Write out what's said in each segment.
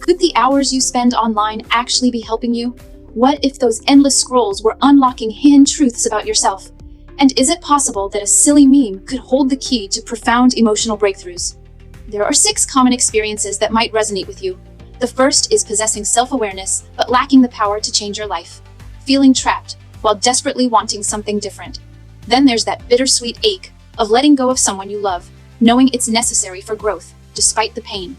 Could the hours you spend online actually be helping you? What if those endless scrolls were unlocking hidden truths about yourself? And is it possible that a silly meme could hold the key to profound emotional breakthroughs? There are 6 common experiences that might resonate with you. The first is possessing self-awareness, but lacking the power to change your life. Feeling trapped, while desperately wanting something different. Then there's that bittersweet ache of letting go of someone you love, knowing it's necessary for growth, despite the pain.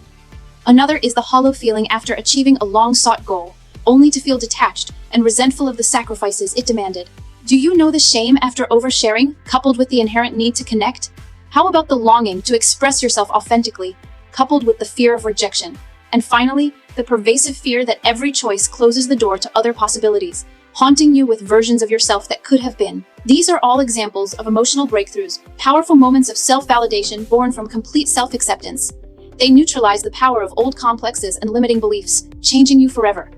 Another is the hollow feeling after achieving a long-sought goal, only to feel detached and resentful of the sacrifices it demanded. Do you know the shame after oversharing, coupled with the inherent need to connect? How about the longing to express yourself authentically, coupled with the fear of rejection? And finally, the pervasive fear that every choice closes the door to other possibilities, haunting you with versions of yourself that could have been. These are all examples of emotional breakthroughs, powerful moments of self-validation born from complete self-acceptance. They neutralize the power of old complexes and limiting beliefs, changing you forever.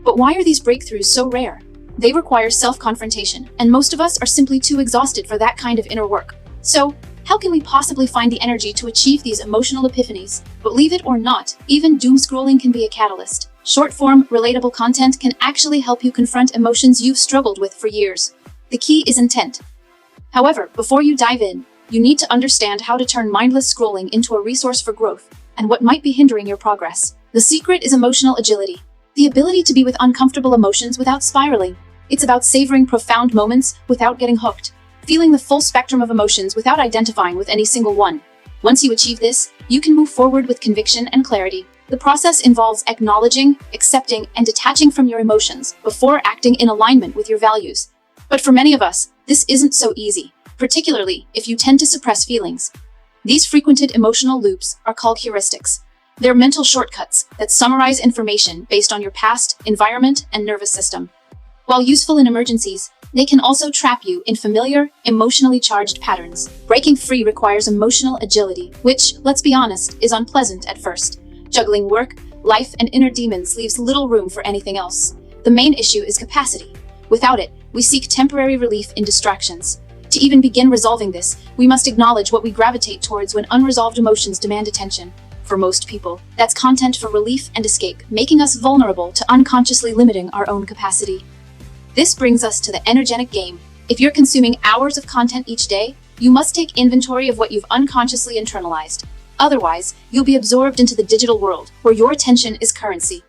But why are these breakthroughs so rare? They require self-confrontation, and most of us are simply too exhausted for that kind of inner work. So, how can we possibly find the energy to achieve these emotional epiphanies? Believe it or not, even doomscrolling can be a catalyst. Short-form, relatable content can actually help you confront emotions you've struggled with for years. The key is intent. However, before you dive in, you need to understand how to turn mindless scrolling into a resource for growth, and what might be hindering your progress. The secret is emotional agility. The ability to be with uncomfortable emotions without spiraling. It's about savoring profound moments without getting hooked. Feeling the full spectrum of emotions without identifying with any single one. Once you achieve this, you can move forward with conviction and clarity. The process involves acknowledging, accepting, and detaching from your emotions before acting in alignment with your values. But for many of us, this isn't so easy, particularly if you tend to suppress feelings. These frequented emotional loops are called heuristics. They're mental shortcuts that summarize information based on your past, environment, and nervous system. While useful in emergencies, they can also trap you in familiar, emotionally charged patterns. Breaking free requires emotional agility, which, let's be honest, is unpleasant at first. Juggling work, life, and inner demons leaves little room for anything else. The main issue is capacity. Without it, we seek temporary relief in distractions. To even begin resolving this, we must acknowledge what we gravitate towards when unresolved emotions demand attention. For most people, that's content for relief and escape, making us vulnerable to unconsciously limiting our own capacity. This brings us to the energetic game. If you're consuming hours of content each day, you must take inventory of what you've unconsciously internalized. Otherwise, you'll be absorbed into the digital world, where your attention is currency.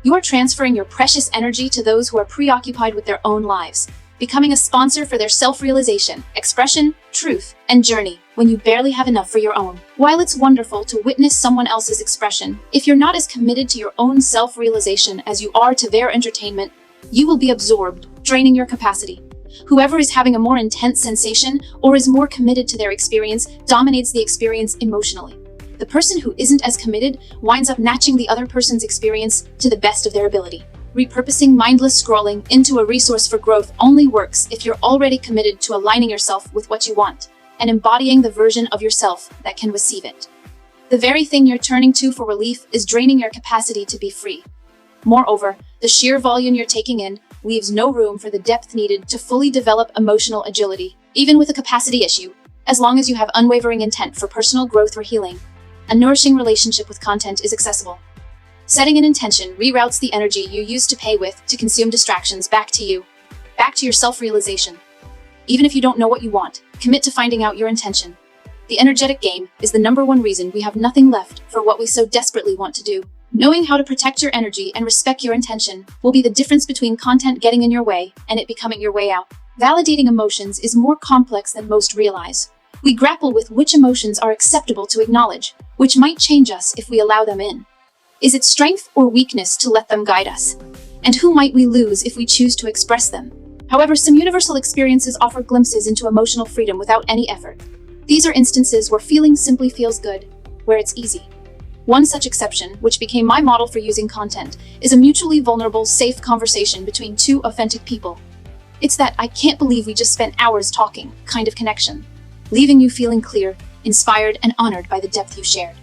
You are transferring your precious energy to those who are preoccupied with their own lives, becoming a sponsor for their self-realization, expression, truth, and journey when you barely have enough for your own. While it's wonderful to witness someone else's expression, if you're not as committed to your own self-realization as you are to their entertainment, you will be absorbed, draining your capacity. Whoever is having a more intense sensation or is more committed to their experience dominates the experience emotionally. The person who isn't as committed winds up matching the other person's experience to the best of their ability. Repurposing mindless scrolling into a resource for growth only works if you're already committed to aligning yourself with what you want and embodying the version of yourself that can receive it. The very thing you're turning to for relief is draining your capacity to be free. Moreover, the sheer volume you're taking in leaves no room for the depth needed to fully develop emotional agility, even with a capacity issue. As long as you have unwavering intent for personal growth or healing, a nourishing relationship with content is accessible. Setting an intention reroutes the energy you used to pay with to consume distractions back to you, back to your self-realization. Even if you don't know what you want, commit to finding out your intention. The energetic game is the #1 reason we have nothing left for what we so desperately want to do. Knowing how to protect your energy and respect your intention will be the difference between content getting in your way and it becoming your way out. Validating emotions is more complex than most realize. We grapple with which emotions are acceptable to acknowledge, which might change us if we allow them in. Is it strength or weakness to let them guide us? And who might we lose if we choose to express them? However, some universal experiences offer glimpses into emotional freedom without any effort. These are instances where feeling simply feels good, where it's easy. One such exception, which became my model for using content, is a mutually vulnerable, safe conversation between 2 authentic people. It's that "I can't believe we just spent hours talking" kind of connection, leaving you feeling clear, inspired, and honored by the depth you shared.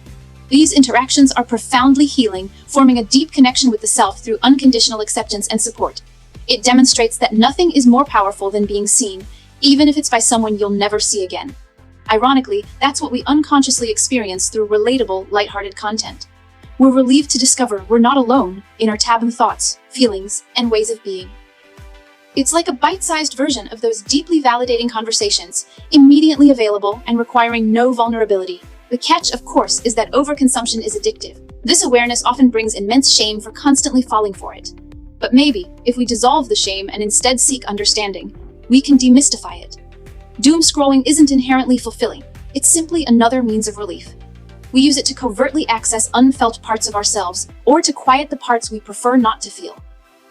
These interactions are profoundly healing, forming a deep connection with the self through unconditional acceptance and support. It demonstrates that nothing is more powerful than being seen, even if it's by someone you'll never see again. Ironically, that's what we unconsciously experience through relatable, lighthearted content. We're relieved to discover we're not alone in our taboo thoughts, feelings, and ways of being. It's like a bite-sized version of those deeply validating conversations, immediately available and requiring no vulnerability. The catch, of course, is that overconsumption is addictive. This awareness often brings immense shame for constantly falling for it. But maybe, if we dissolve the shame and instead seek understanding, we can demystify it. Doomscrolling isn't inherently fulfilling. It's simply another means of relief. We use it to covertly access unfelt parts of ourselves, or to quiet the parts we prefer not to feel.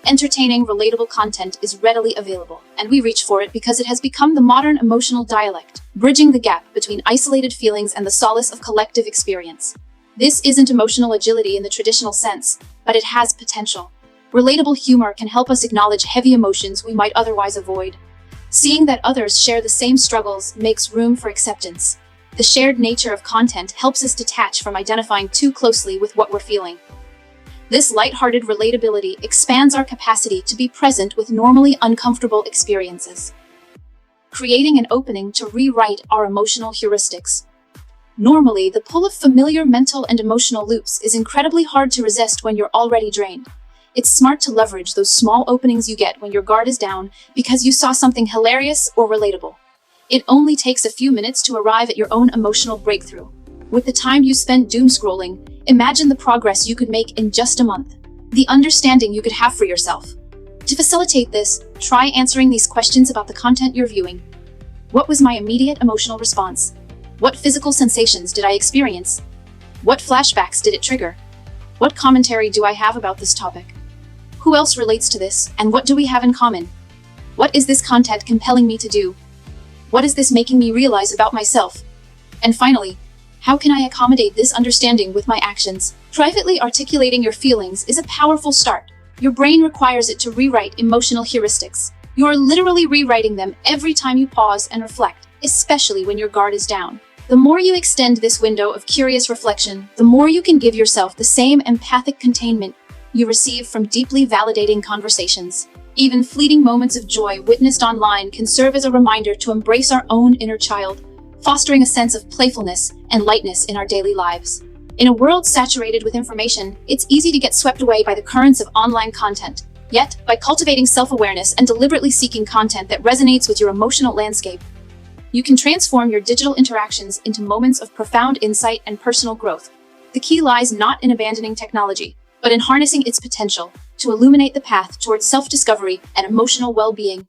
Entertaining, relatable content is readily available, and we reach for it because it has become the modern emotional dialect, bridging the gap between isolated feelings and the solace of collective experience. This isn't emotional agility in the traditional sense, but it has potential. Relatable humor can help us acknowledge heavy emotions we might otherwise avoid. Seeing that others share the same struggles makes room for acceptance. The shared nature of content helps us detach from identifying too closely with what we're feeling. This lighthearted relatability expands our capacity to be present with normally uncomfortable experiences, creating an opening to rewrite our emotional heuristics. Normally, the pull of familiar mental and emotional loops is incredibly hard to resist when you're already drained. It's smart to leverage those small openings you get when your guard is down because you saw something hilarious or relatable. It only takes a few minutes to arrive at your own emotional breakthrough. With the time you spent doomscrolling, imagine the progress you could make in just a month. The understanding you could have for yourself. To facilitate this, try answering these questions about the content you're viewing. What was my immediate emotional response? What physical sensations did I experience? What flashbacks did it trigger? What commentary do I have about this topic? Who else relates to this, and what do we have in common? What is this content compelling me to do? What is this making me realize about myself? And finally, how can I accommodate this understanding with my actions? Privately articulating your feelings is a powerful start. Your brain requires it to rewrite emotional heuristics. You're literally rewriting them every time you pause and reflect, especially when your guard is down. The more you extend this window of curious reflection, the more you can give yourself the same empathic containment you receive from deeply validating conversations. Even fleeting moments of joy witnessed online can serve as a reminder to embrace our own inner child, fostering a sense of playfulness and lightness in our daily lives. In a world saturated with information, it's easy to get swept away by the currents of online content. Yet, by cultivating self-awareness and deliberately seeking content that resonates with your emotional landscape, you can transform your digital interactions into moments of profound insight and personal growth. The key lies not in abandoning technology, but in harnessing its potential to illuminate the path towards self-discovery and emotional well-being.